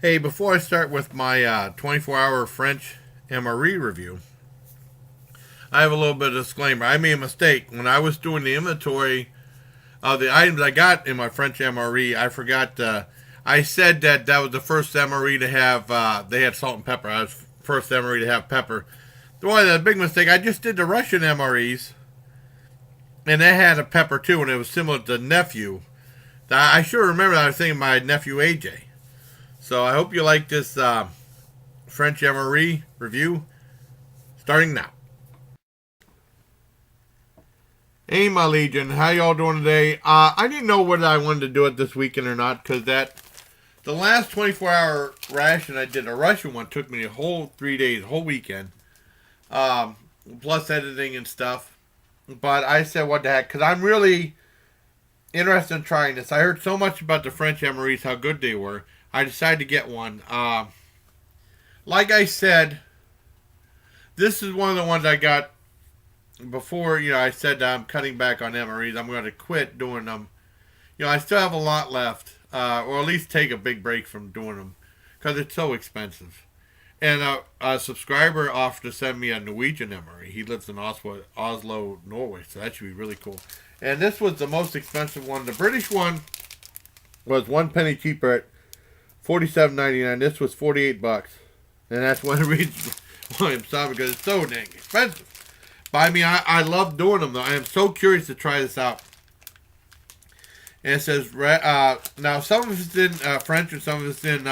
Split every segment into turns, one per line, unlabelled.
Hey, before I start with my 24-hour French MRE review, I have a little bit of disclaimer. I made a mistake. When I was doing the inventory of the items I got in my French MRE, I forgot, I said that that was the first MRE to have, they had salt and pepper. I was first MRE to have pepper. Boy, the big mistake, I just did the Russian MREs, and they had a pepper too, and it was similar to Nephew. I sure remember that I was thinking of my nephew AJ. So I hope you like this French MRE review starting now. Hey, my Legion, how y'all doing today? I didn't know whether I wanted to do it this weekend or not because the last 24-hour ration I did, a Russian one, took me a whole 3 days, a whole weekend, plus editing and stuff. But I said, what the heck, because I'm really interested in trying this. I heard so much about the French MREs, how good they were. I decided to get one. Like I said, this is one of the ones I got before. I said I'm cutting back on MREs. I'm going to quit doing them. I still have a lot left, or at least take a big break from doing them because it's so expensive. And a subscriber offered to send me a Norwegian MRE. He lives in Oslo, Norway, so that should be really cool. And this was the most expensive one. The British one was 1 penny cheaper at $47.99. This was $48, and that's one of the reasons why I'm stopping, because it's so dang expensive. But I mean, I love doing them though. I am so curious to try this out. And it says now some of it's in French and some of it's in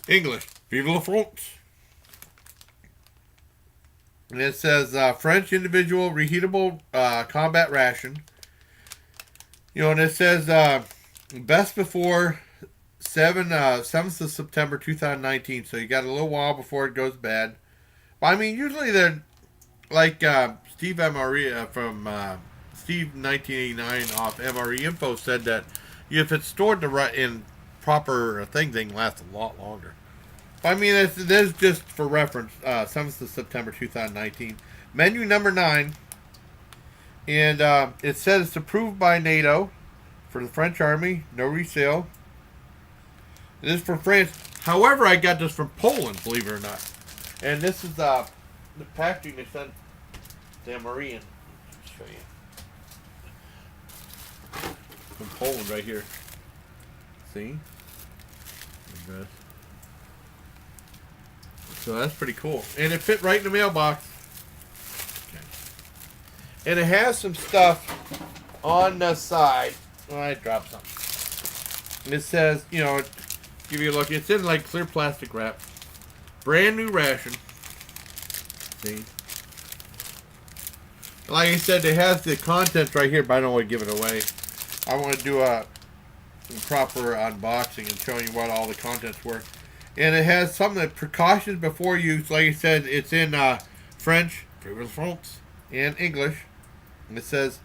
English. Vive la France. And it says French individual reheatable combat ration. And it says best before 7th of September 2019. So you got a little while before it goes bad. But I mean, usually they're like Steve MRE from Steve 1989 off MRE Info said that if it's stored in proper things, they can last a lot longer. But I mean, this is just for reference. 7th of September 2019. Menu number 9. And it says it's approved by NATO for the French Army. No resale. This is from France. However, I got this from Poland, believe it or not. And this is the packaging they sent to MRE. Let me show you. From Poland right here. See? So that's pretty cool. And it fit right in the mailbox. Okay. And it has some stuff on the side. Oh, I dropped something. It says, give you a look. It's in like clear plastic wrap. Brand new ration. See? Like I said, it has the contents right here, but I don't want to give it away. I want to do a proper unboxing and showing you what all the contents were. And it has some of the precautions before use. Like I said, it's in French, and English. And it says,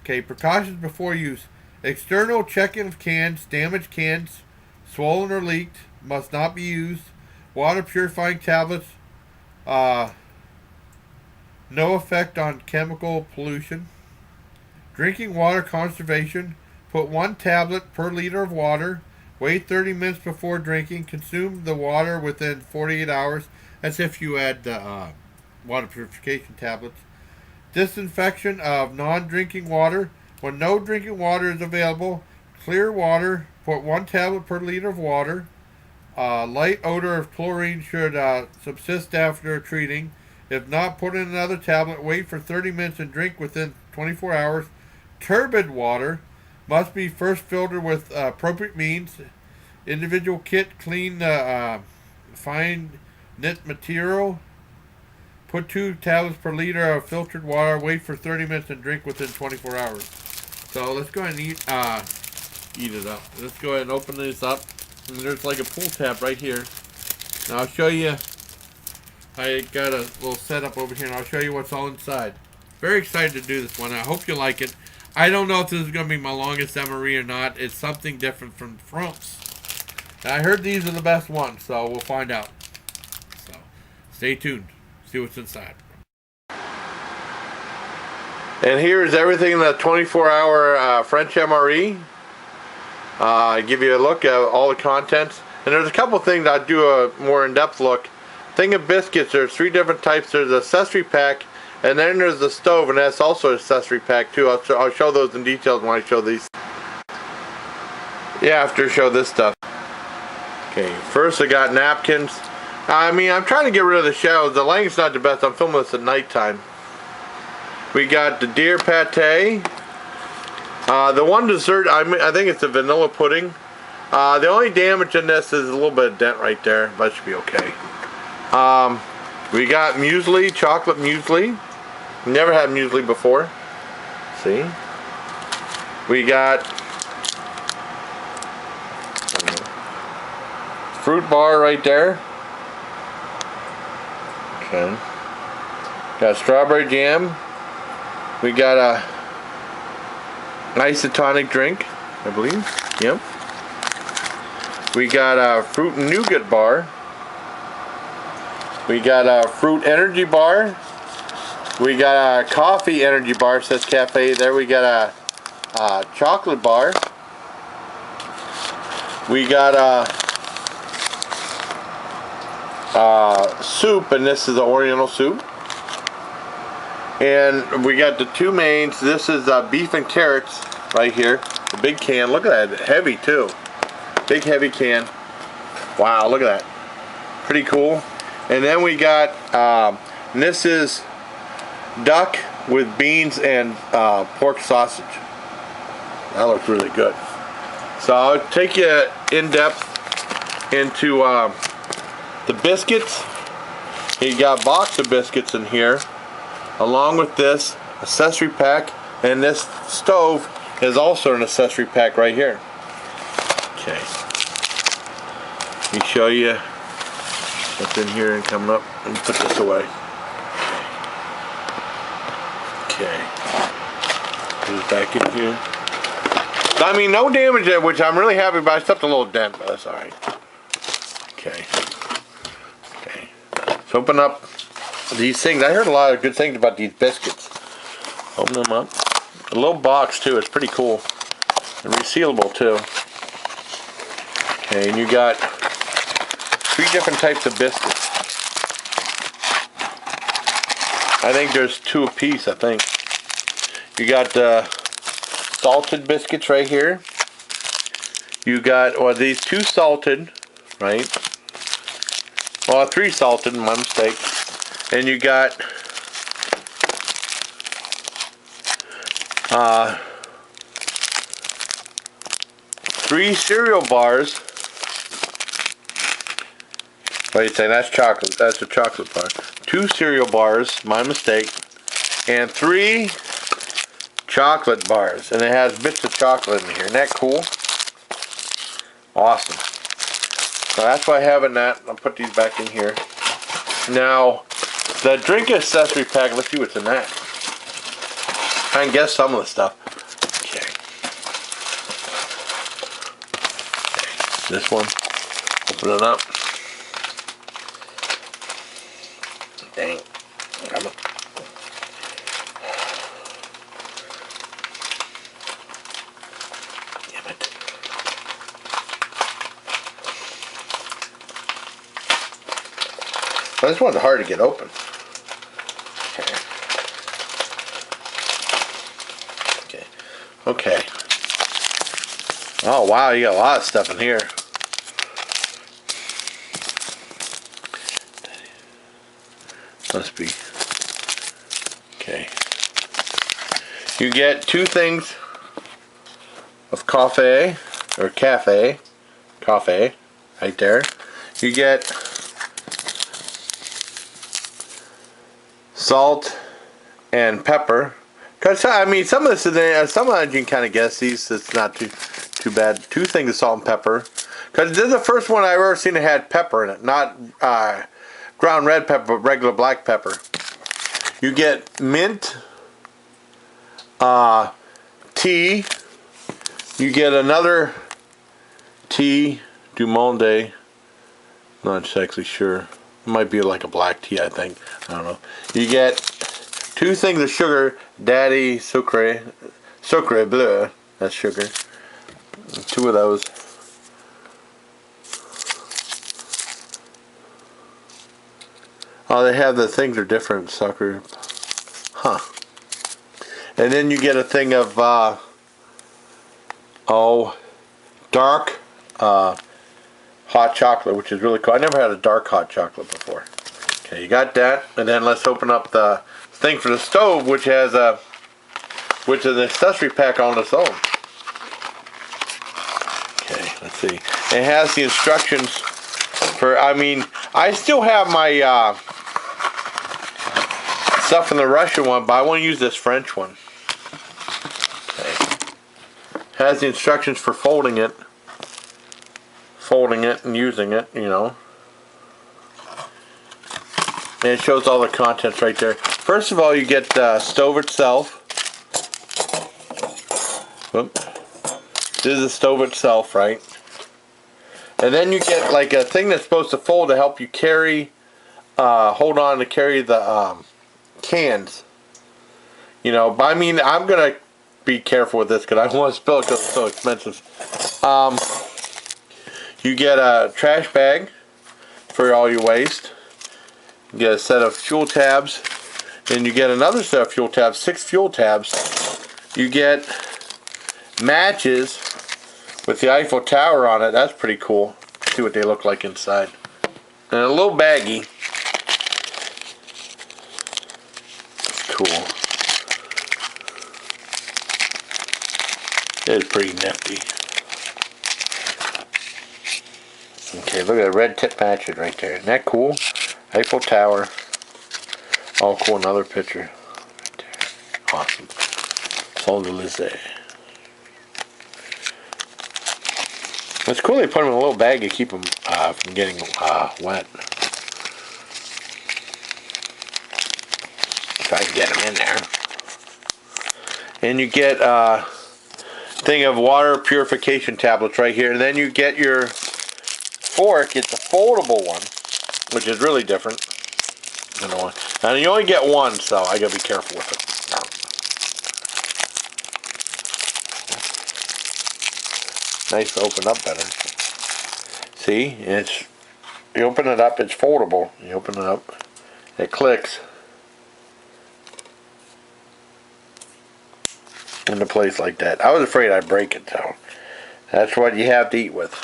okay, precautions before use. External checking of cans, damaged cans, swollen or leaked, must not be used. Water purifying tablets, no effect on chemical pollution. Drinking water conservation, put 1 tablet per liter of water. Wait 30 minutes before drinking. Consume the water within 48 hours. That's if you add the water purification tablets. Disinfection of non-drinking water. When no drinking water is available, clear water. Put 1 tablet per liter of water. Light odor of chlorine should subsist after treating. If not, put in another tablet. Wait for 30 minutes and drink within 24 hours. Turbid water must be first filtered with appropriate means. Individual kit, clean fine knit material. Put 2 tablets per liter of filtered water. Wait for 30 minutes and drink within 24 hours. So let's go ahead and eat it up. Let's go ahead and open this up. And there's like a pull tab right here. Now I'll show you. I got a little setup over here, and I'll show you what's all inside. Very excited to do this one. I hope you like it. I don't know if this is going to be my longest MRE or not. It's something different from France. And I heard these are the best ones, so we'll find out. So, stay tuned. See what's inside. And here's everything in the 24-hour French MRE. Give you a look at all the contents. And there's a couple things I'll do a more in-depth look. Thing of biscuits, there's 3 different types. There's an accessory pack, and then there's the stove, and that's also an accessory pack too. I'll show those in detail when I show these. Yeah, after I show this stuff. Okay, first I got napkins. I mean, I'm trying to get rid of the shadows. The lighting's not the best. I'm filming this at nighttime. We got the deer pate. The one dessert, I think it's a vanilla pudding. The only damage in this is a little bit of dent right there, but it should be okay. We got muesli, chocolate muesli. Never had muesli before. See? We got fruit bar right there. Okay. Got strawberry jam. We got a Isotonic Drink, I believe. Yep. We got a fruit and nougat bar. We got a fruit energy bar. We got a coffee energy bar, says cafe there. We got a chocolate bar. We got a soup, and this is the Oriental soup. And we got the 2 mains. This is beef and carrots right here. The big can. Look at that. Heavy too. Big heavy can. Wow, look at that. Pretty cool. And then we got, and this is duck with beans and pork sausage. That looks really good. So I'll take you in depth into the biscuits. You got a box of biscuits in here, along with this accessory pack, and this stove is also an accessory pack right here. Okay. Let me show you what's in here and coming up. Let me put this away. Okay. Put it back in here. I mean, no damage there, which I'm really happy about. I stepped a little dent, but that's alright. Okay. Okay. Let's open up these things. I heard a lot of good things about these biscuits. Open them up. A little box too. It's pretty cool. And resealable too. Okay, and you got 3 different types of biscuits. I think there's 2 apiece, I think. You got the salted biscuits right here. You got, well, these 2 salted, right? Well, 3 salted, my mistake. And you got 3 cereal bars. Wait a second, that's chocolate. That's a chocolate bar. 2 cereal bars, my mistake. And 3 chocolate bars. And it has bits of chocolate in here. Isn't that cool? Awesome. So that's why I have in that. I'll put these back in here. Now, the drink accessory pack, let's see what's in that. Try and guess some of the stuff. Okay. This one. Open it up. Dang. Come on. Damn it. Well, this one's hard to get open. Okay. Okay. Oh wow, you got a lot of stuff in here. Must be. Okay. You get 2 things of coffee, or cafe, right there. You get salt and pepper. Cause I mean, some of this is some of it you can kind of guess. These, it's not too bad. 2 things of salt and pepper. Cause this is the first one I've ever seen that had pepper in it, not ground red pepper, but regular black pepper. You get mint, tea. You get another tea, du monde. Not exactly sure. It might be like a black tea, I think. I don't know. You get 2 things of sugar, daddy sucre bleu. That's sugar. 2 of those. Oh, they have the things are different, sucker. Huh. And then you get a thing of, dark hot chocolate, which is really cool. I never had a dark hot chocolate before. Okay, you got that. And then let's open up the thing for the stove, which is an accessory pack on its own. Okay, let's see. It has the instructions for, I still have my stuff in the Russian one, but I want to use this French one. Okay. Has the instructions for folding it and using it, you know. And it shows all the contents right there. First of all, you get the stove itself. Whoop. This is the stove itself, right? And then you get like a thing that's supposed to fold to help you carry, hold on to carry the cans. You know, but I mean, I'm gonna be careful with this because I don't want to spill it because it's so expensive. You get a trash bag for all your waste. You get a set of fuel tabs. Then you get another set of fuel tabs, 6 fuel tabs. You get matches with the Eiffel Tower on it. That's pretty cool. See what they look like inside. And a little baggie. Cool. It's pretty nifty. Okay, look at the red tip matches right there. Isn't that cool? Eiffel Tower. Oh, cool. Another picture. Right there. Awesome. Champs-Élysées. It's cool they put them in a little bag to keep them from getting wet. Try to get them in there. And you get a thing of water purification tablets right here. And then you get your fork. It's a foldable one, which is really different. And you only get one, so I gotta be careful with it. Nice to open up better. See, you open it up, it's foldable. You open it up, it clicks into place like that. I was afraid I'd break it, so that's what you have to eat with.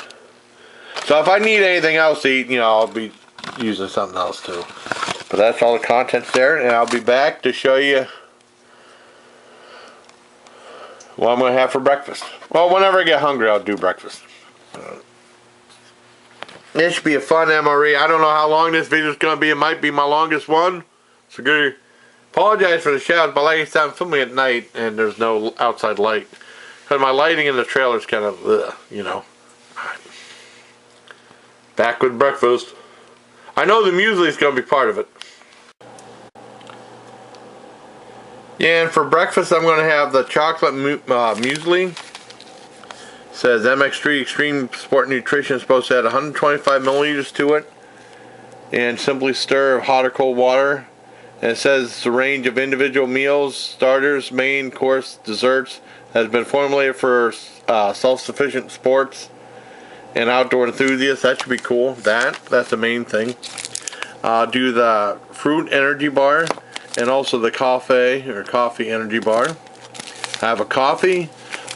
So if I need anything else to eat, you know, I'll be using something else too. But that's all the contents there, and I'll be back to show you what I'm going to have for breakfast. Well, whenever I get hungry, I'll do breakfast. This should be a fun MRE. I don't know how long this video is going to be. It might be my longest one. So good. Apologize for the shouts, but like I said, I'm filming at night, and there's no outside light. Because my lighting in the trailer is kind of, you know. Back with breakfast. I know the muesli is going to be part of it. Yeah, and for breakfast I'm going to have the chocolate muesli. It says MX3 Extreme Sport Nutrition is supposed to add 125 milliliters to it. And simply stir hot or cold water. And it says the range of individual meals, starters, main course, desserts has been formulated for self-sufficient sports and outdoor enthusiasts. That should be cool. That's the main thing. Do the fruit energy bar. And also the coffee energy bar. I have a coffee.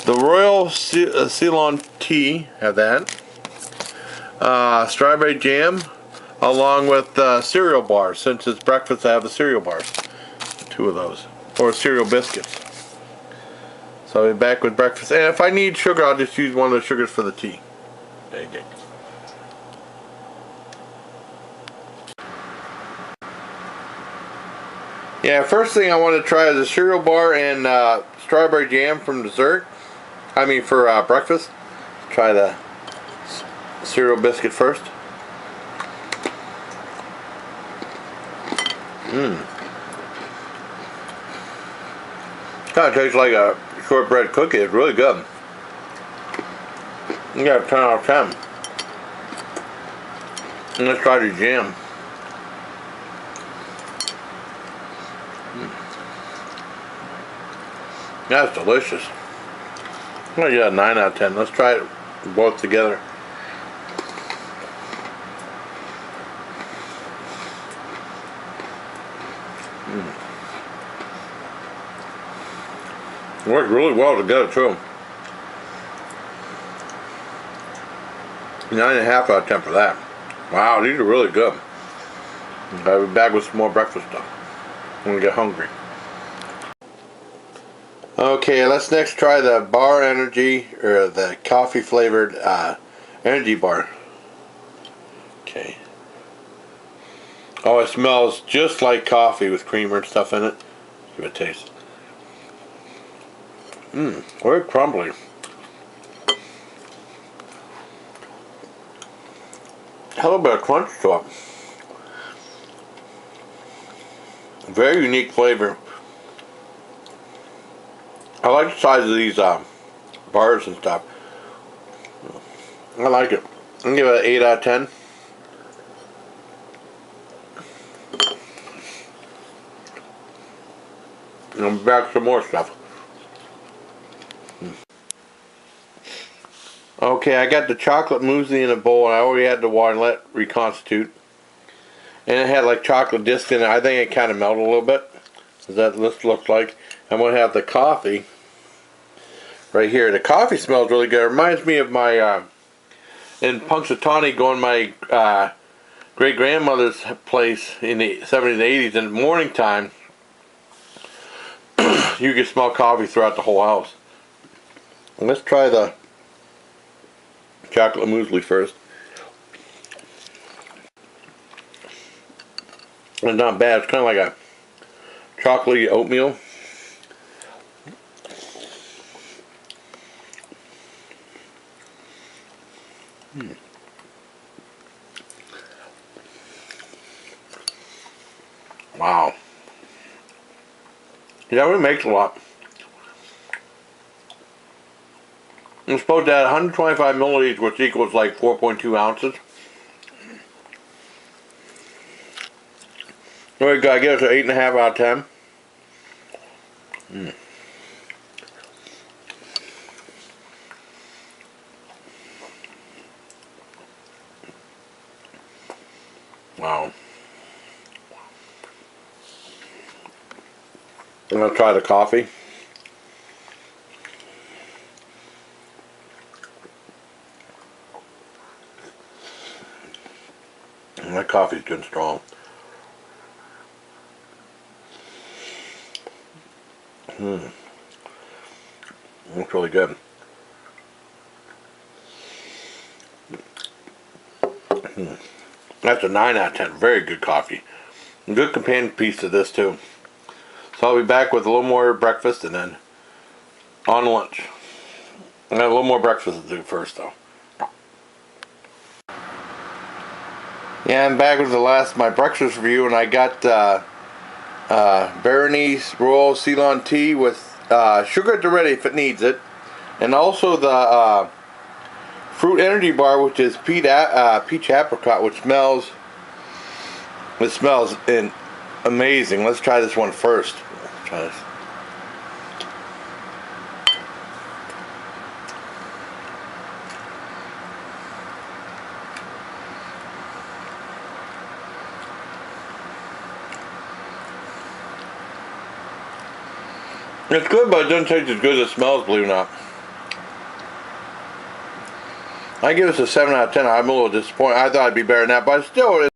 The Royal Ceylon tea. Have that. Strawberry jam. Along with cereal bars. Since it's breakfast, I have the cereal bars. 2 of those. Or cereal biscuits. So I'll be back with breakfast. And if I need sugar, I'll just use one of the sugars for the tea. There you go. Yeah, first thing I want to try is a cereal bar and strawberry jam from dessert. For breakfast. Try the cereal biscuit first. Kind of tastes like a shortbread cookie. It's really good. You got a 10 out of 10. And let's try the jam. That's delicious. I'm going to get a 9 out of 10. Let's try it both together. Worked really well together too. 9.5 out of 10 for that. Wow, these are really good. I'll be back with some more breakfast stuff when we get hungry. Okay, let's next try the bar energy, or the coffee flavored energy bar. Okay. Oh, it smells just like coffee with creamer and stuff in it. Give it a taste. Very crumbly. A little bit of crunch to it. Very unique flavor. I like the size of these bars and stuff. I like it. I'm gonna give it an 8 out of 10. And I'm back to some more stuff. Okay, I got the chocolate mousse in a bowl, and I already had the water, let it reconstitute. And it had like chocolate discs in it. I think it kind of melted a little bit. As that looks like. I'm going to have the coffee right here. The coffee smells really good. It reminds me of my, in Punxsutawney, going to my great-grandmother's place in the 70s and 80s. In the morning time, you can smell coffee throughout the whole house. Let's try the chocolate muesli first. It's not bad. It's kind of like a chocolatey oatmeal. Wow. Yeah, it makes a lot. I'm supposed to add 125 milliliters, which equals like 4.2 ounces. There we go. I give it an 8.5 out of 10. Wow. I'm going to try the coffee. My coffee's good and strong. Looks really good. That's a 9 out of 10. Very good coffee. A good companion piece to this too. So I'll be back with a little more breakfast and then on lunch. I got a little more breakfast to do first though. Yeah, I'm back with the last of my breakfast review, and I got Berenice Royal Ceylon tea with sugar at the ready if it needs it, and also the fruit energy bar, which is peach apricot, which smells amazing. Let's try this one first. Let's try this. It's good, but it doesn't taste as good as it smells, believe it or not. I give this a 7 out of 10. I'm a little disappointed. I thought it'd be better than that, but it's still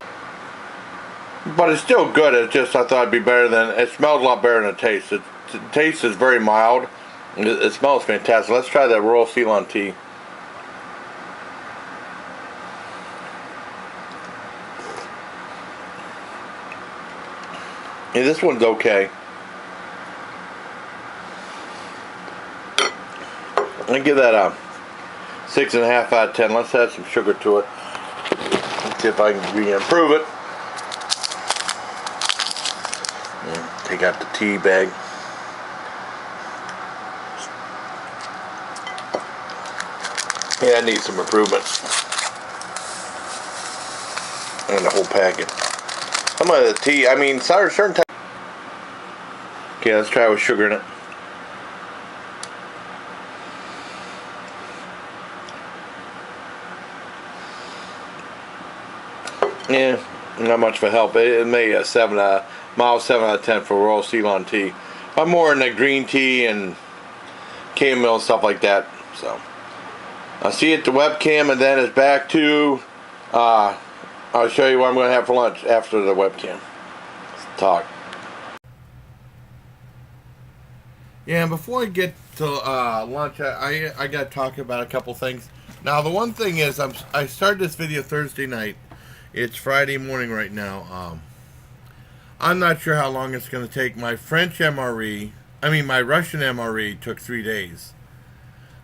good. It's just I thought it'd be better than. It smells a lot better than it tastes. The taste is very mild. It smells fantastic. Let's try that Royal Ceylon tea. Yeah, this one's okay. I give that a 6.5 out of 10. Let's add some sugar to it. Let's see if I can improve it. Take out the tea bag. Yeah, I need some improvement. And the whole packet. Some of the tea, I mean, certain type. Okay, let's try it with sugar in it. Yeah, not much of a help. It made a 7 out
Mousse 7 out of 10 for Royal Ceylon tea. I'm more in the green tea and chamomile and stuff like that. So I'll see you at the webcam, and then it's back to I'll show you what I'm going to have for lunch after the webcam. Let's talk.
Yeah, and before I get to lunch, I got to talk about a couple things. Now, the one thing is, I started this video Thursday night. It's Friday morning right now. I'm not sure how long it's going to take. My French MRE, my Russian MRE took 3 days.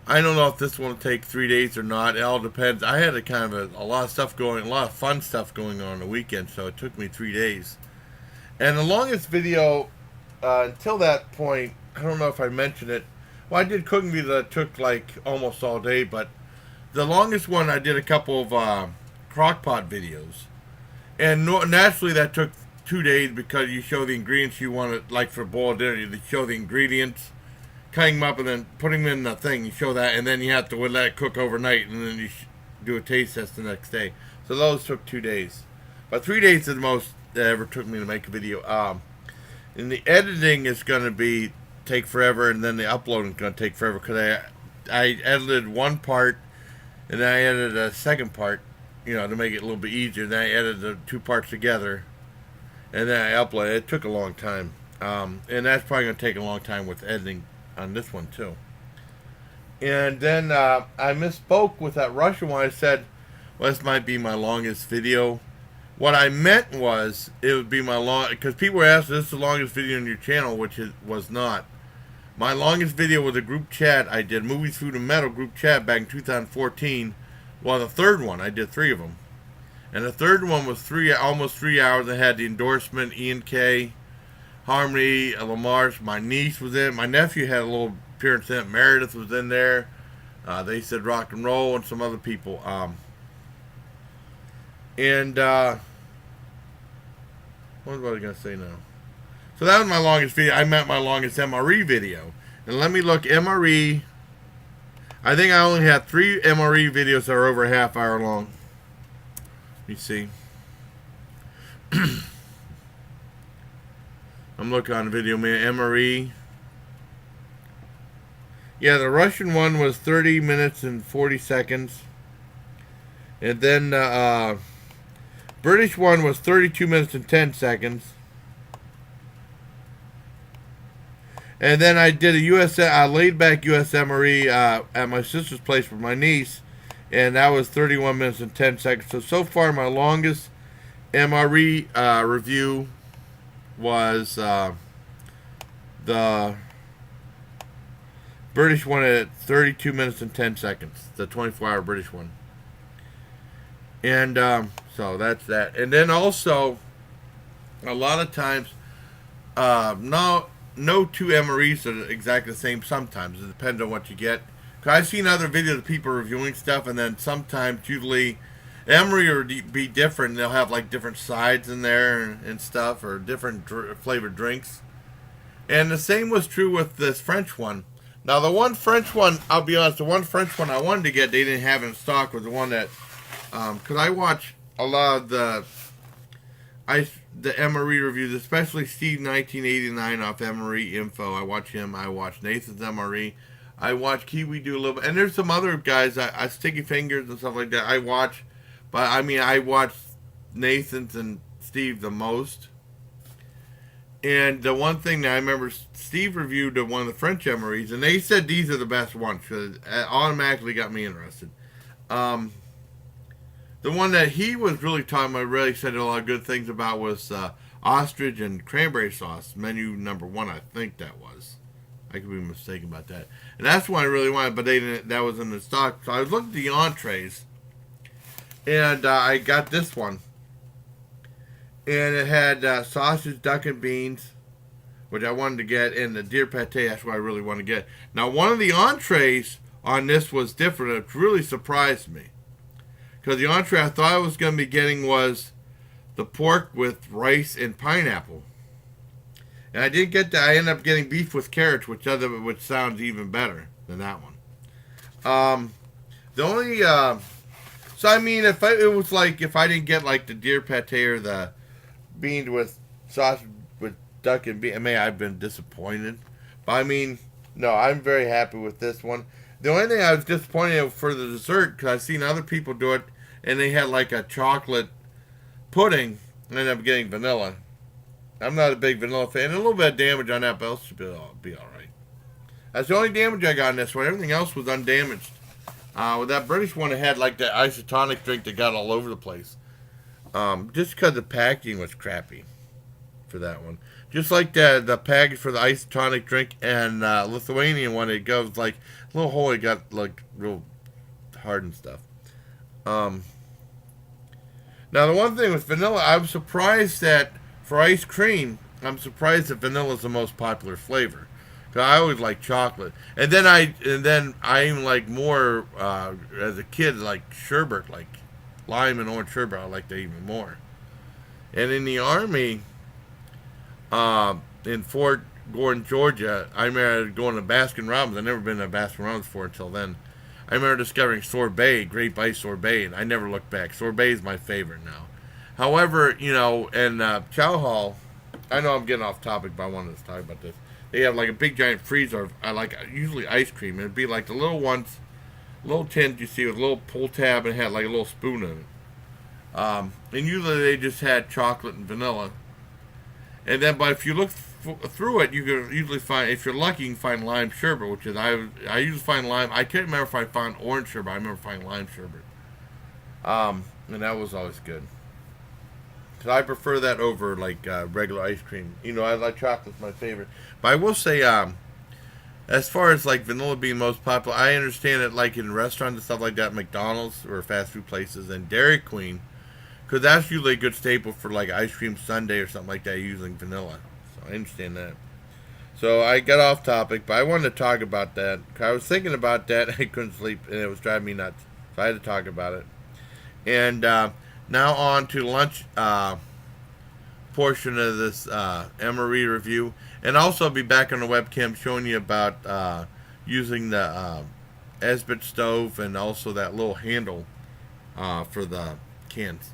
I don't know if this will take 3 days or not. It all depends. I had a lot of fun stuff going on the weekend, so it took me 3 days. And the longest video until that point, I don't know if I mentioned it. Well, I did cooking video that took like almost all day, but the longest one I did a couple of crockpot videos, and naturally that took 2 days because you show the ingredients you want it, like for boiled dinner. You show the ingredients, cutting them up, and then putting them in the thing. You show that, and then you have to let it cook overnight, and then you do a taste test the next day. So those took 2 days, but 3 days is the most that ever took me to make a video. And the editing is going to take forever, and then the uploading is going to take forever because I edited one part, and then I edited a second part, to make it a little bit easier. Then I edited the 2 parts together, and then I uploaded. It took a long time, and that's probably going to take a long time with editing on this one too. And then I misspoke with that Russian one. I said, well, this might be my longest video. What I meant was it would be my because people were asking, this is the longest video on your channel, which it was not. My longest video was a group chat I did, Movies, Food, and Metal group chat back in 2014. Well, the third one, I did 3 of them. And the third one was almost 3 hours. I had the endorsement, Ian K, Harmony, Lamar's, my niece was in it. My nephew had a little appearance in it. Meredith was in there. They said rock and roll, and some other people. What was I going to say now? So that was my longest video. I meant my longest MRE video. And let me look, MRE. I think I only had 3 MRE videos that are over a half hour long. Let me see. I'm looking on the video, man. MRE. Yeah, the Russian one was 30 minutes and 40 seconds. And then British one was 32 minutes and 10 seconds. And then I did a laid back US MRE at my sister's place with my niece, and that was 31 minutes and 10 seconds. So far my longest MRE review was the British one at 32 minutes and 10 seconds, the 24-hour British one. And so that's that. And then also, a lot of times, no 2 MREs are exactly the same sometimes. It depends on what you get. Because I've seen other videos of people reviewing stuff, and then sometimes, usually, MRE will be different. They'll have like different sides in there and stuff, or different flavored drinks. And the same was true with this French one. Now, the one French one, I'll be honest, the one French one I wanted to get, they didn't have in stock, was the one that, because I watch a lot of the MRE reviews, especially Steve 1989 off MRE Info. I watch him. I watch Nathan's MRE. I watch Kiwi do a little bit. And there's some other guys, I Sticky Fingers and stuff like that, I watch. But, I watch Nathan's and Steve the most. And the one thing that I remember, Steve reviewed one of the French MREs, and they said these are the best ones, because it automatically got me interested. The one that he was really talking about, really said a lot of good things about, was ostrich and cranberry sauce, menu number 1, I think that was. I could be mistaken about that. And that's one I really wanted, but they didn't. That was in the stock. So I was looking at the entrees, and I got this one. And it had sausage, duck, and beans, which I wanted to get, and the deer pate, that's what I really want to get. Now, one of the entrees on this was different. It really surprised me. Because the entree I thought I was going to be getting was the pork with rice and pineapple. And I didn't get that. I ended up getting beef with carrots, which sounds even better than that one. The only... so, if it was like, if I didn't get like the deer pate or the beans with sausage with duck and bean. I mean, I've been disappointed, but I mean, no, I'm very happy with this one. The only thing I was disappointed in for the dessert, because I've seen other people do it, and they had like a chocolate pudding, and ended up getting vanilla. I'm not a big vanilla fan. A little bit of damage on that, but else should be all right. That's the only damage I got on this one. Everything else was undamaged. With that British one, it had like that isotonic drink that got all over the place. Just because the packaging was crappy for that one. Just like the package for the isotonic drink and Lithuanian one, it goes like a little hole. It got like real hard and stuff. Now the one thing with vanilla, I'm surprised that for ice cream, I'm surprised that vanilla is the most popular flavor. Cause I always like chocolate, and then I even like more as a kid like sherbet, like lime and orange sherbet. I like that even more. And in the army, in Fort Gordon, Georgia, I remember going to Baskin Robbins. I'd never been to Baskin Robbins before until then. I remember discovering sorbet, grape ice sorbet, and I never looked back. Sorbet is my favorite now. However, you know, in Chow Hall, I know I'm getting off topic, but I wanted to talk about this. They have like a big giant freezer. I like usually ice cream. It'd be like the little ones, little tins you see with a little pull tab and had like a little spoon in it. And usually they just had chocolate and vanilla. And then, but if you look through it, you can usually find, if you're lucky, you can find lime sherbet, which is I usually find lime. I can't remember if I found orange sherbet. I remember finding lime sherbet. And that was always good. Cause I prefer that over like regular ice cream. You know, I like chocolate's my favorite. But I will say, as far as like vanilla being most popular, I understand it like in restaurants and stuff like that, McDonald's or fast food places, and Dairy Queen, because that's usually a good staple for like ice cream sundae or something like that using vanilla. So I understand that. So I got off topic, but I wanted to talk about that. I was thinking about that. I couldn't sleep, and it was driving me nuts. So I had to talk about it. And now on to lunch portion of this MRE review. And also I'll be back on the webcam showing you about using the Esbit stove and also that little handle for the cans.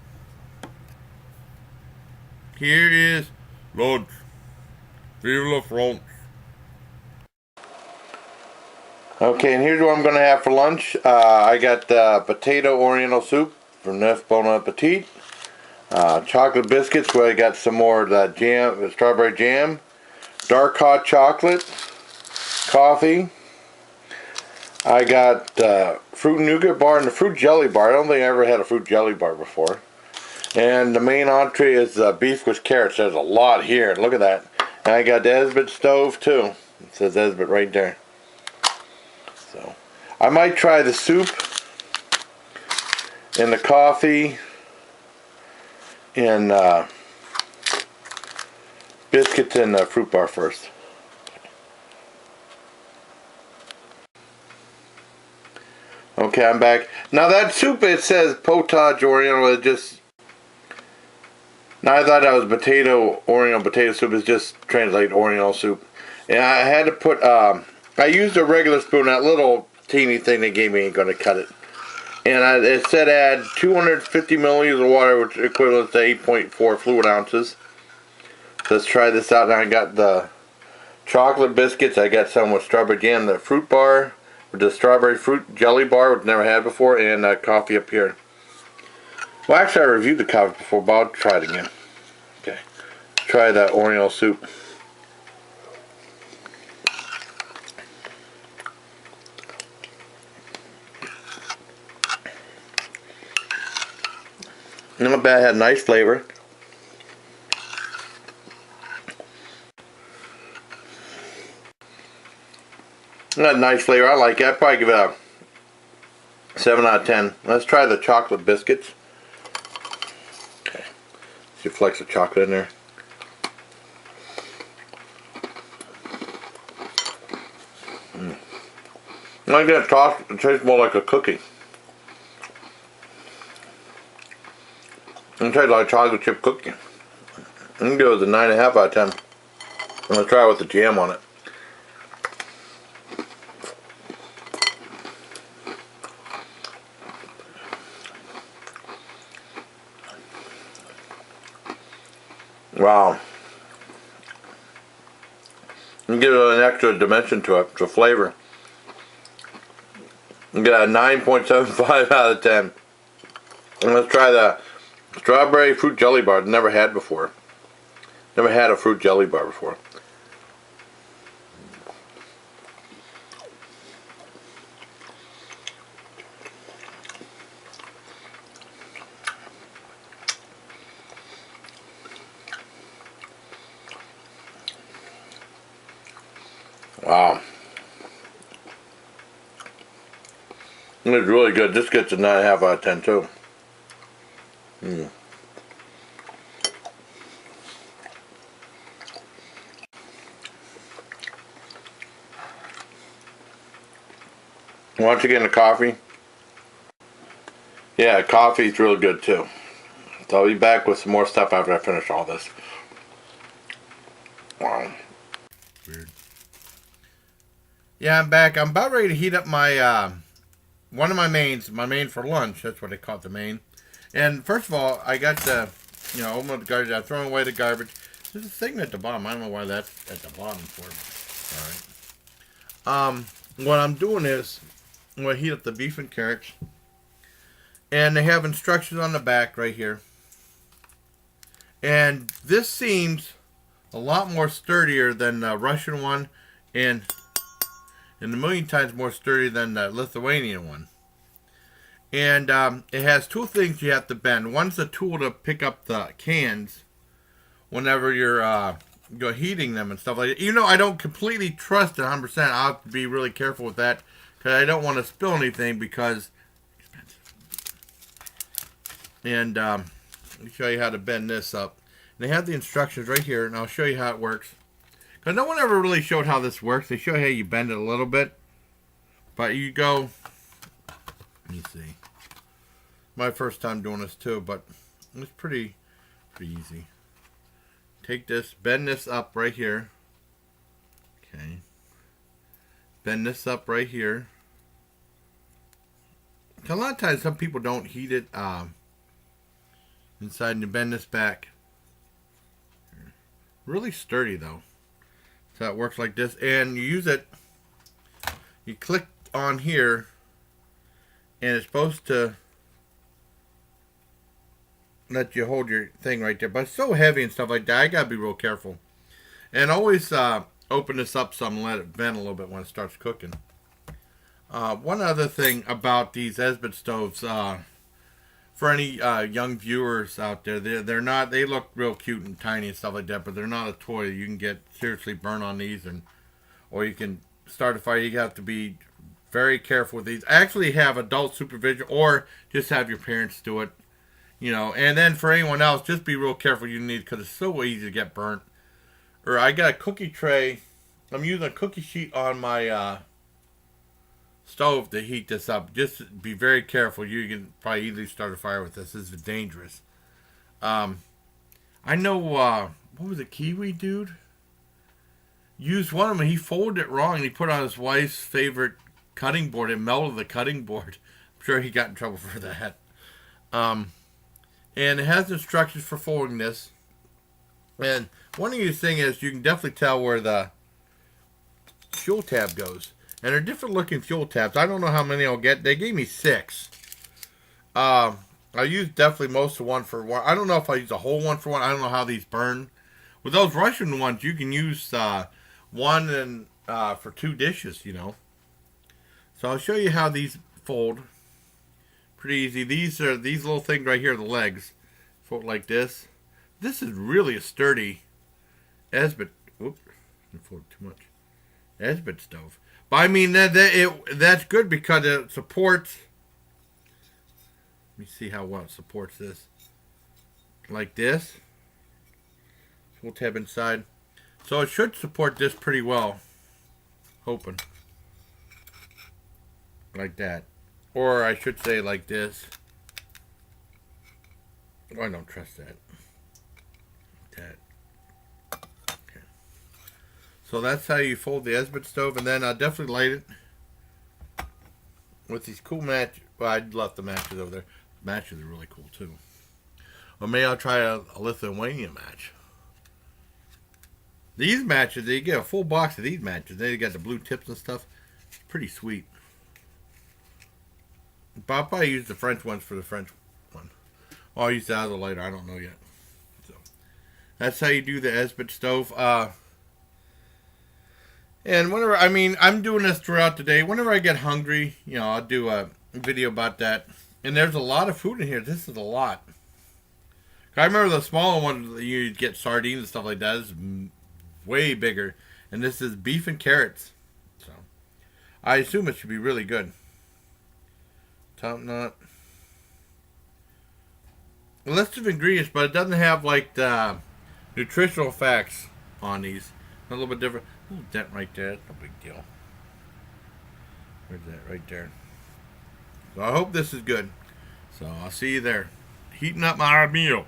Here is lunch. Vive la France. Okay, and here's what I'm going to have for lunch. I got potato Oriental soup from Neuf Bon Appetit. Chocolate biscuits where I got some more of the jam, the strawberry jam. Dark hot chocolate. Coffee. I got fruit and nougat bar and the fruit jelly bar. I don't think I ever had a fruit jelly bar before. And the main entree is beef with carrots. There's a lot here. Look at that. And I got the Esbit stove too. It says Esbit right there. So I might try the soup and the coffee and biscuits and the fruit bar first. Okay, I'm back. Now that soup, it says potage Oriental. It just, now I thought that was potato Oriental potato soup. It's just translate Oriental soup. And I had to put, I used a regular spoon. That little teeny thing they gave me ain't going to cut it. And it said add 250 milliliters of water, which is equivalent to 8.4 fluid ounces. So let's try this out. Now I got the chocolate biscuits. I got some with strawberry jam, the fruit bar, with the strawberry fruit jelly bar, which I never had before, and coffee up here. Well, actually, I reviewed the coffee before, but I'll try it again. Okay. Let's try the Oriental soup. Not bad, had nice flavor. Got a nice flavor, I like it. I'd probably give it a 7 out of 10. Let's try the chocolate biscuits. Okay. See a flecks of chocolate in there. I'm gonna toss, it tastes more like a cookie. I'm gonna try like chocolate chip cookie. I'm gonna give it a 9.5 out of 10. I'm gonna try it with the jam on it. Wow.
and give it an extra dimension to it, to flavor. You got a 9.75 out of 10. And let's try the strawberry fruit jelly bar. Never had before. Never had a fruit jelly bar before. Wow. It's really good. This gets a 9.5 out of 10 too. Once again, the coffee. Yeah, coffee's really good too. So I'll be back with some more stuff after I finish all this. Wow.
Weird. Yeah, I'm back. I'm about ready to heat up my one of my mains for lunch. That's what I call it, the main. And first of all, I got the, open up the garbage. I'm throwing away the garbage. There's a thing at the bottom. I don't know why that's at the bottom for. All right. What I'm doing is I'm going to heat up the beef and carrots. And they have instructions on the back right here. And this seems a lot more sturdier than the Russian one, and a million times more sturdy than the Lithuanian one. And it has two things you have to bend. One's a tool to pick up the cans whenever you're heating them and stuff like that. I don't completely trust it 100%. I'll have to be really careful with that because I don't want to spill anything because it's expensive. And let me show you how to bend this up. And they have the instructions right here, and I'll show you how it works. Because no one ever really showed how this works. They show you how you bend it a little bit. But you go... Let me see. My first time doing this too, but it's pretty easy. Take this, bend this up right here. Okay. Bend this up right here. A lot of times some people don't heat it inside, and you bend this back. Really sturdy though. So it works like this, and you use it. You click on here, and it's supposed to let you hold your thing right there. But it's so heavy and stuff like that, I gotta be real careful. And always open this up some and let it vent a little bit when it starts cooking. One other thing about these Esbit stoves, for any young viewers out there, they're not. They look real cute and tiny and stuff like that, but they're not a toy. You can get seriously burned on these, or you can start a fire. You have to be very careful with these. Actually, have adult supervision, or just have your parents do it. And then for anyone else, just be real careful. You need, because it's so easy to get burnt. Or I got a cookie tray. I'm using a cookie sheet on my stove to heat this up. Just be very careful. You can probably easily start a fire with this. This is dangerous. I know, what was it, Kiwi dude? Used one of them, and he folded it wrong, and he put on his wife's favorite cutting board. It melted the cutting board. I'm sure he got in trouble for that. And it has instructions for folding this. And one of the things is you can definitely tell where the fuel tab goes. And they're different looking fuel tabs. I don't know how many I'll get. They gave me 6. I used definitely most of one for one. I don't know if I use a whole one for one. I don't know how these burn. With those Russian ones, you can use one and for 2 dishes, So I'll show you how these fold. Pretty easy. These little things right here, the legs, fold like this. This is really a sturdy Esbit. Oops, I folded too much. Esbit stove. But I mean that's good because it supports. Let me see how well it supports this. Like this. Full tab inside. So it should support this pretty well. Hoping. Like that. Or I should say like this. Oh, I don't trust that. That. Okay. So that's how you fold the Esbit stove, and then I'll definitely light it with these cool match. Well, I left the matches over there. The matches are really cool too. Or maybe I'll try a Lithuanian match. These matches, they get a full box of these matches. They got the blue tips and stuff. It's pretty sweet. But I'll probably use the French ones for the French one. Or I'll use the other later. I don't know yet. So that's how you do the Esbit stove. And whenever, I mean, I'm doing this throughout the day. Whenever I get hungry, you know, I'll do a video about that. And there's a lot of food in here. This is a lot. I remember the smaller ones, you'd get sardines and stuff like that. This is way bigger. And this is beef and carrots. So I assume it should be really good. Top knot. A list of ingredients, but it doesn't have like the nutritional facts on these. A little bit different. A little dent right there. That's no big deal. Where's that? Right there. So I hope this is good. So I'll see you there. Heating up my meal.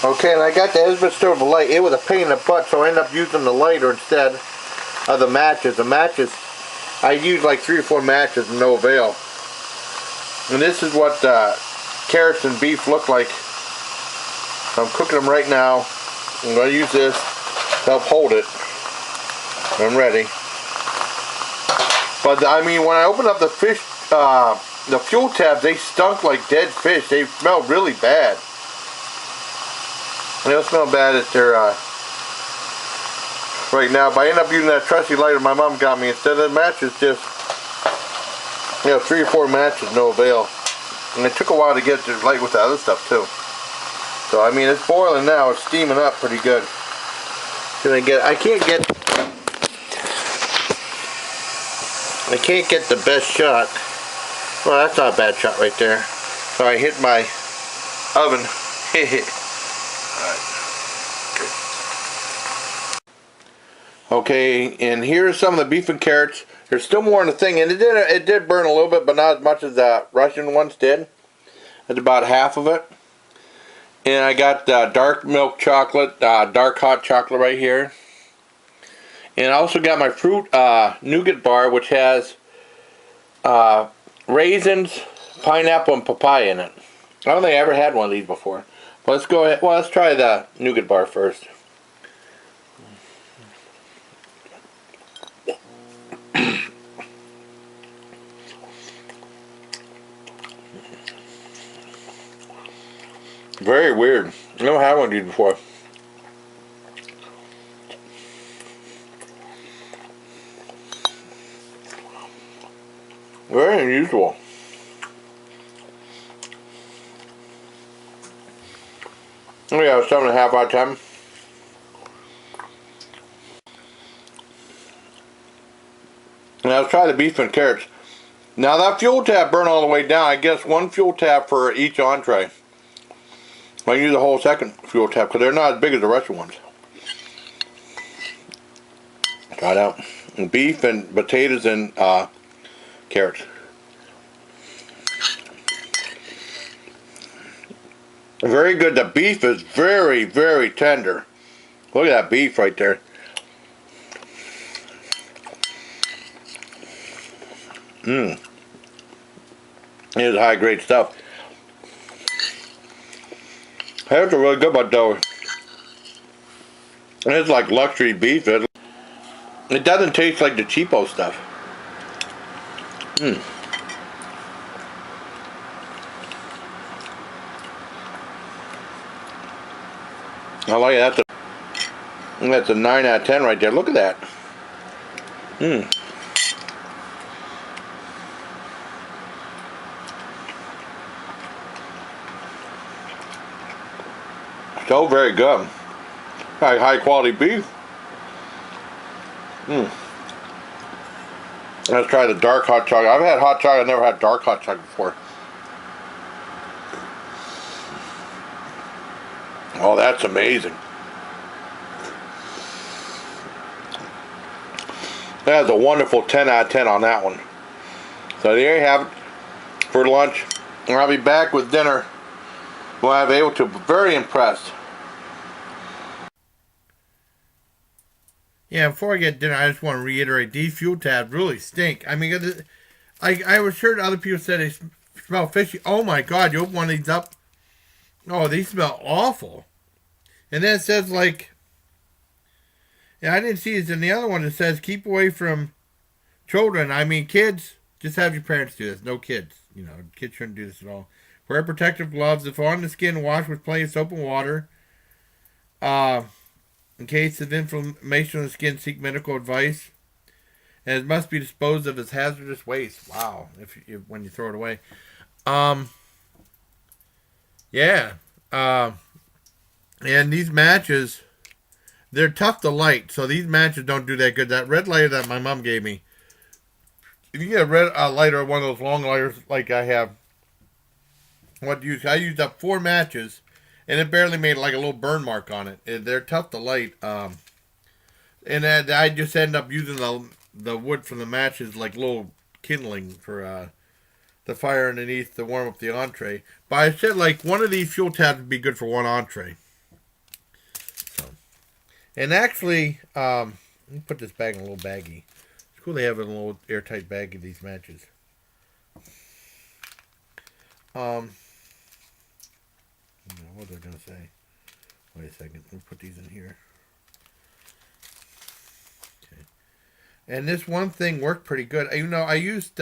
Okay, and I got the Esbit stove light. It was a pain in the butt, so I ended up using the lighter instead of the matches. The matches, I used like 3 or 4 matches and no avail. And this is what carrots and beef look like. So I'm cooking them right now. I'm going to use this to help hold it. I'm ready. But I mean, when I opened up the fish, the fuel tabs, they stunk like dead fish. They smelled really bad. They don't smell bad at their right now. But I ended up using that trusty lighter my mom got me instead of the matches. Just 3 or 4 matches, no avail. And it took a while to get to light with the other stuff too. So I mean, it's boiling now. It's steaming up pretty good. I can't get the best shot. Well, that's not a bad shot right there. So I hit my oven. Okay, and here's some of the beef and carrots. There's still more in the thing, and it did burn a little bit, but not as much as the Russian ones did. That's about half of it. And I got dark milk chocolate, dark hot chocolate right here. And I also got my fruit Nougat Bar, which has raisins, pineapple, and papaya in it. I don't think I ever had one of these before. But let's go ahead. Well, let's try the Nougat Bar first. Very weird. I never had one of these before. Very unusual. Oh yeah, 7.5 out of 10. Now let's try the beef and carrots. Now that fuel tab burned all the way down. I guess 1 fuel tab for each entree. I use the whole second fuel tab because they're not as big as the Russian ones. Try it out. And beef and potatoes and carrots. Very good. The beef is very, very tender. Look at that beef right there. It is high grade stuff. That's a really good one though. It's like luxury beef. It doesn't taste like the cheapo stuff. I like it. That's a 9 out of 10 right there. Look at that. So very good. High quality beef. Let's try the dark hot chocolate. I've had hot chocolate. I've never had dark hot chocolate before. Oh, that's amazing. That is a wonderful 10 out of 10 on that one. So there you have it for lunch. And I'll be back with dinner when I'll be able to. Very impressed.
Yeah, before I get dinner, I just want to reiterate, these fuel tabs really stink. I mean, I was sure other people said they smell fishy. Oh my God, you open one of these up. Oh, these smell awful. And then it says like, Yeah, I didn't see this in the other one. It says keep away from children. I mean, kids. Just have your parents do this. No kids. You know, kids shouldn't do this at all. Wear protective gloves. If on the skin, wash with plenty of soap and water. Uh, in case of inflammation on the skin, seek medical advice. And it must be disposed of as hazardous waste. Wow, when you throw it away. Um, yeah. And these matches, they're tough to light. So these matches don't do that good. That red lighter that my mom gave me, if you get a red lighter, one of those long lighters like I have, I used up 4 matches, and it barely made like a little burn mark on it. They're tough to light. And I just end up using the wood from the matches like little kindling for the fire underneath to warm up the entree. But I said like one of these fuel tabs would be good for one entree. So, and actually, let me put this bag in a little baggie. It's cool they have a little airtight bag of these matches. What was I gonna say? Wait a second. Let me put these in here. Okay. And this one thing worked pretty good. You know, I used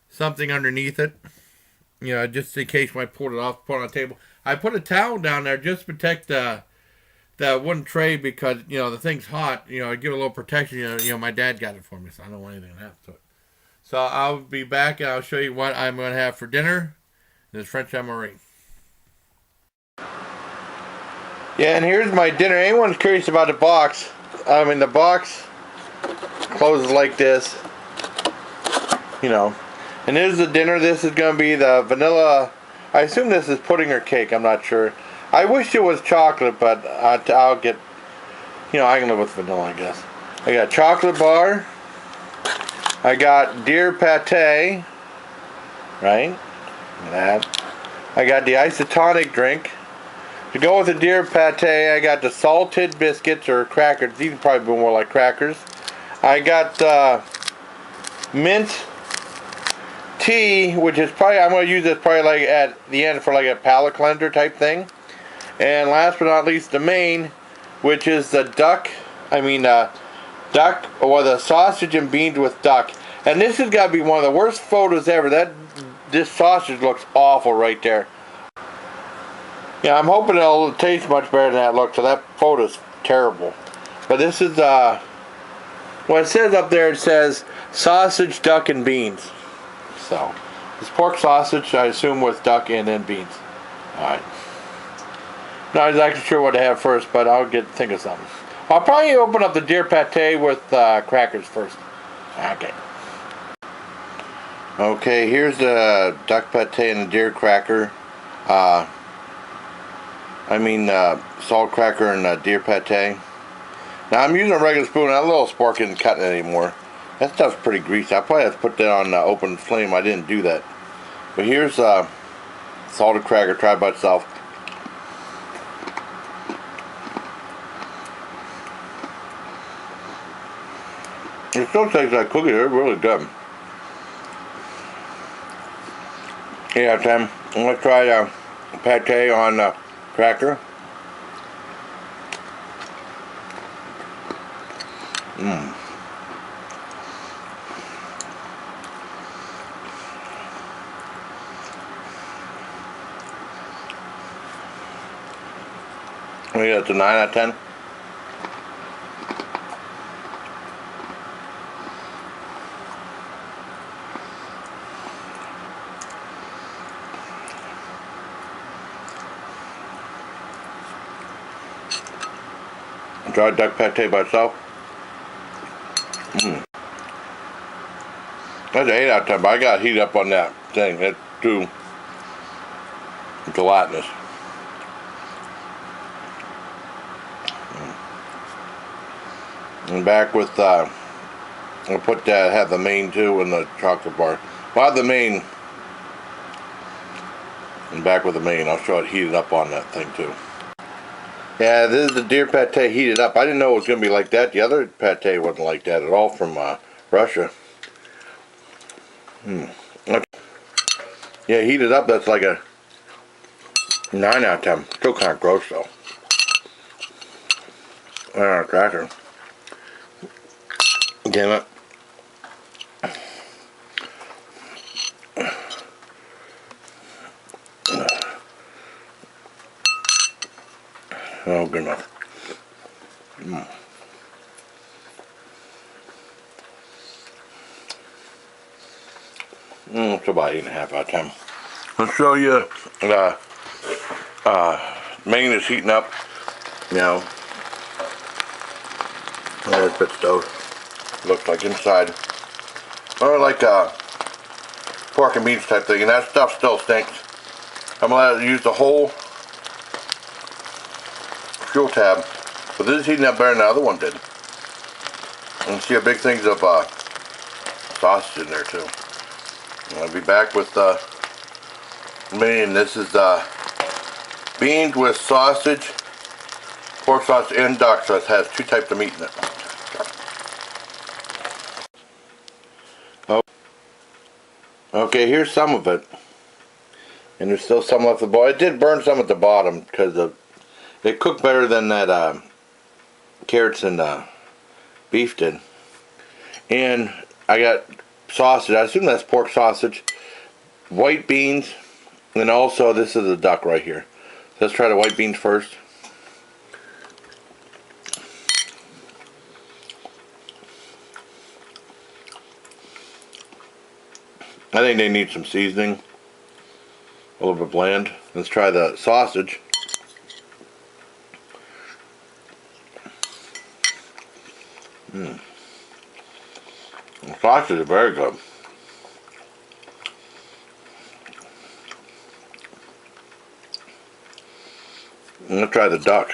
something underneath it. You know, just in case when I pulled it off, put it on the table. I put a towel down there just to protect the wooden tray because, you know, the thing's hot. You know, I give it a little protection. You know, my dad got it for me, so I don't want anything to happen to it. So I'll be back and I'll show you what I'm going to have for dinner. This French MRE.
Yeah, and here's my dinner. Anyone's curious about the box? I mean, the box closes like this. You know. And here's the dinner. This is going to be the vanilla. I assume this is pudding or cake. I'm not sure. I wish it was chocolate, but I'll get, you know, I can live with vanilla, I guess. I got chocolate bar. I got deer pate. Right? Look at that. I got the Isotonic Drink. To go with the deer pate, I got the salted biscuits or crackers. These would probably be more like crackers. I got mint tea, which is probably, I'm going to use this probably like at the end for like a palate cleanser type thing. And last but not least, the main, which is the duck or the sausage and beans with duck. And this has got to be one of the worst photos ever. This sausage looks awful right there. Yeah, I'm hoping it'll taste much better than that look, so that photo's terrible. But this is, what it says up there, it says sausage, duck, and beans. So, it's pork sausage, I assume, with duck and then beans. Alright. Not exactly sure what to have first, but I'll think of something. I'll probably open up the deer pate with crackers first. Okay. Okay, here's the duck pate and the deer cracker. Salt cracker and deer pate. Now I'm using a regular spoon. That little spork isn't cutting it anymore. That stuff's pretty greasy. I probably have to put that on open flame. I didn't do that. But here's salted cracker. Try it by itself. It still tastes like cookies. They're really good. Yeah, Tim. I'm gonna try pate on cracker. Maybe that's a 9 out of 10. Try duck pate by itself. That's an 8 out of 10, but I got heat up on that thing. It's too gelatinous. And back with, I'll have the main too in the chocolate bar. Well, I have the main. And back with the main. I'll show it heated up on that thing too. Yeah, this is the deer pate heated up. I didn't know it was going to be like that. The other pate wasn't like that at all from Russia. Yeah, heated up, that's like a 9 out of 10. Still kind of gross though. Cracker. Damn it. Oh, good enough. It's about 8.5 out of 10. I'll show you the main is heating up. You know, there's a bit stove. Looks like inside. Or like a pork and beans type thing, and that stuff still stinks. I'm gonna let it use the whole fuel tab, but this is heating up better than the other one did. And see a big things of sausage in there too. And I'll be back with me, and this is beans with sausage, pork sausage, and duck, so it has 2 types of meat in it. Oh, okay, here's some of it, and there's still some left. The it did burn some at the bottom because it cooked better than that carrots and beef did. And I got sausage. I assume that's pork sausage, white beans, and also this is the duck right here. Let's try the white beans first. I think they need some seasoning, a little bit bland. Let's try the sausage. The sausage is very good. And let's try the duck.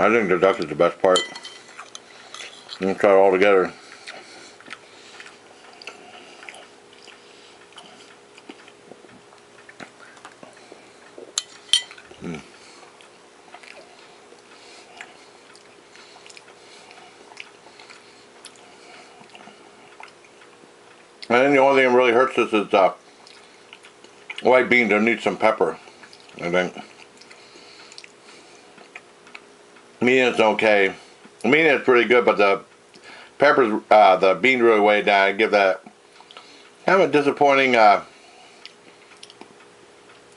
I think the duck is the best part. Let's try it all together. I think the only thing that really hurts this is white beans. They need some pepper, I think. Medium's okay. Medium's pretty good, but the peppers, the beans really way down. I give that kind of a disappointing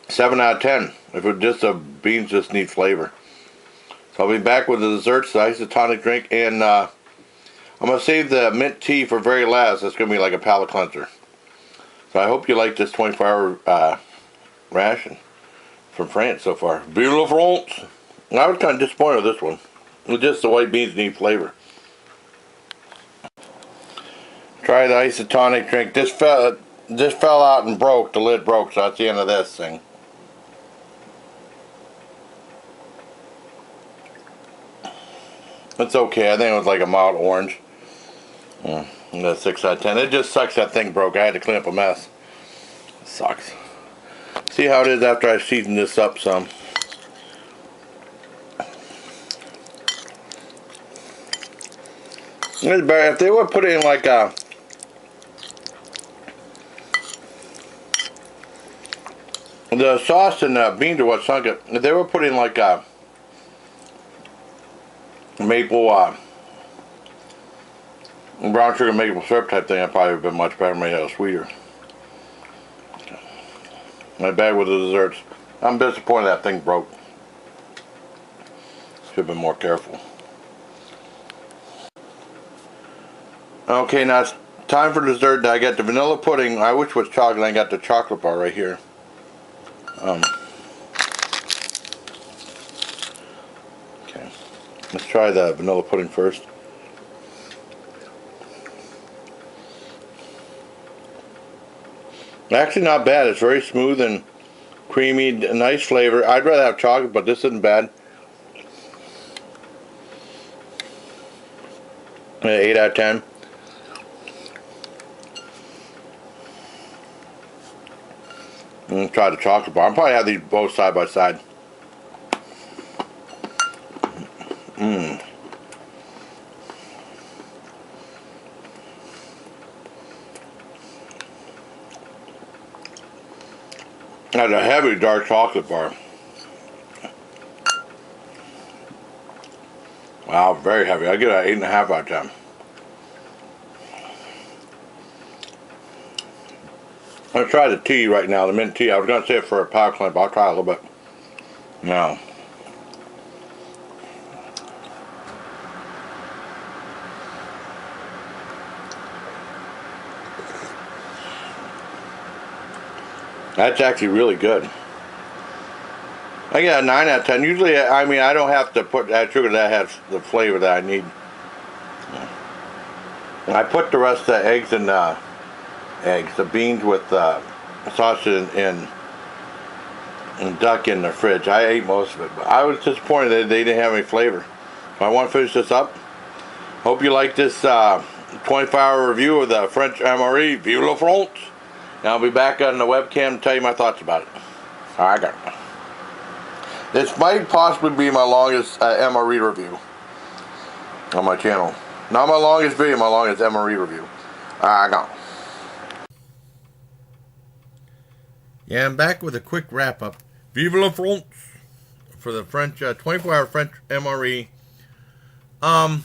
7 out of 10. If it just the beans just need flavor. So I'll be back with the desserts, the Isotonic Drink, and I'm going to save the mint tea for very last. It's going to be like a palate cleanser. So I hope you like this 24-hour ration from France so far. Vive la France! I was kind of disappointed with this one. Just the white beans need flavor. Try the Isotonic Drink. This fell out and broke. The lid broke, so that's the end of this thing. It's okay. I think it was like a mild orange. That's 6 out of 10. It just sucks that thing broke. I had to clean up a mess. It sucks. See how it is after I season this up some. It's better if they would put it in like the sauce and the beans are what sunk it. If they were putting like maple brown sugar maple syrup type thing, that probably would have been much better. Made it sweeter. My bad with the desserts. I'm disappointed that thing broke. Should have been more careful. Okay, now it's time for dessert. I got the vanilla pudding. I wish it was chocolate. I got the chocolate bar right here. Okay, let's try the vanilla pudding first. Actually, not bad. It's very smooth and creamy, nice flavor. I'd rather have chocolate, but this isn't bad. 8 out of 10. Try the chocolate bar. I'll probably have these both side by side. Has a heavy dark chocolate bar. Wow, very heavy. I give it an 8.5 out of 10. I'm going to try the tea right now, the mint tea. I was going to say it for a power cleanse, but I'll try a little bit. Now. That's actually really good. I get a 9 out of 10. Usually, I mean, I don't have to put that sugar that has the flavor that I need. I put the rest of the eggs in the beans with sausage and duck in the fridge. I ate most of it, but I was disappointed that they didn't have any flavor. So I want to finish this up. Hope you like this 24-hour review of the French MRE. Vive la France! And I'll be back on the webcam to tell you my thoughts about it. Alright, guys. This might possibly be my longest MRE review on my channel. Not my longest video, my longest MRE review. Alright, go.
Yeah, I'm back with a quick wrap up. Vive la France! For the French 24-hour French MRE. I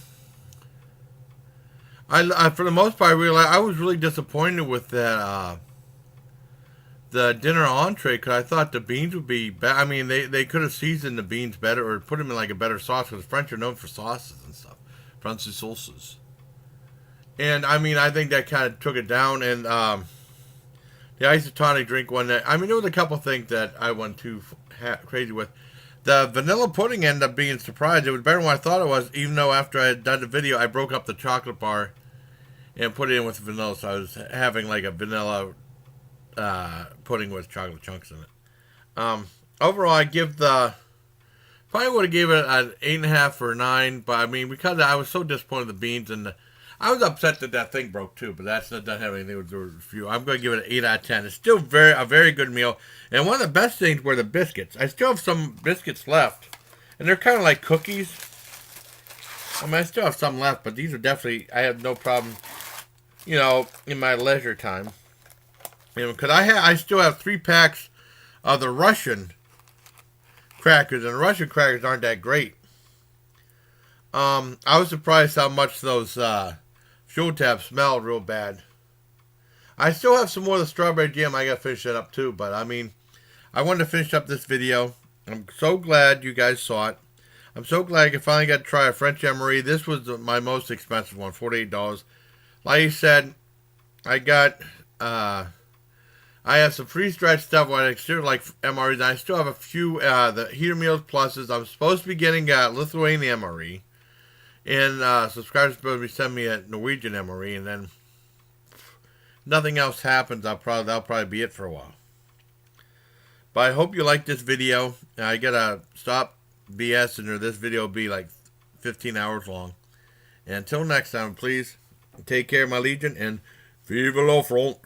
for the most part, I was really disappointed with that the dinner entree, because I thought the beans would be better. I mean, they could have seasoned the beans better or put them in like a better sauce, because the French are known for sauces and stuff, French sauces. And I mean, I think that kind of took it down. And the isotonic drink one, that I mean, there was a couple things that I went too crazy with. The vanilla pudding ended up being surprised. It was better than what I thought it was, even though after I had done the video, I broke up the chocolate bar and put it in with vanilla, so I was having like a vanilla pudding with chocolate chunks in it. Overall, I give probably would have gave it an 8.5 or 9, but I mean, because I was so disappointed in the beans, and I was upset that thing broke too, but that doesn't have anything to do with the review. I'm going to give it an 8 out of 10. It's still a very good meal, and one of the best things were the biscuits. I still have some biscuits left, and they're kind of like cookies. I mean, I still have some left, but these are definitely, I have no problem, you know, in my leisure time. You know, because I still have 3 packs of the Russian crackers, and the Russian crackers aren't that great. I was surprised how much those fuel tabs smelled real bad. I still have some more of the strawberry jam. I got to finish that up too, but I mean, I wanted to finish up this video. I'm so glad you guys saw it. I'm so glad I finally got to try a French MRE. This was my most expensive one, $48. Like I said, I got I have some free-stretch stuff I still like MREs, and I still have a few the Heater Meals Pluses. I'm supposed to be getting Lithuanian MRE, and subscribers are supposed to be sending me a Norwegian MRE, and then nothing else happens. That'll probably be it for a while. But I hope you like this video. I gotta stop BSing, or this video will be like 15 hours long. And until next time, please take care, my legion, and vive la France!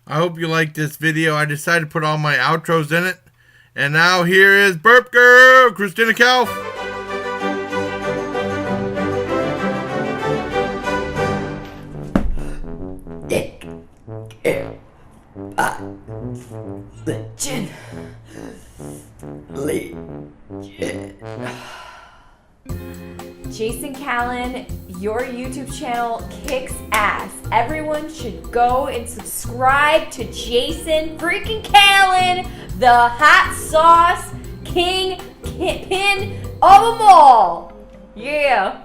I hope you liked this video. I decided to put all my outros in it. And now here is Burp Girl, Christina Calf.
Jason Callan, your YouTube channel kicks ass. Everyone should go and subscribe to Jason freaking Callan, the hot sauce king, pin, of them all. Yeah.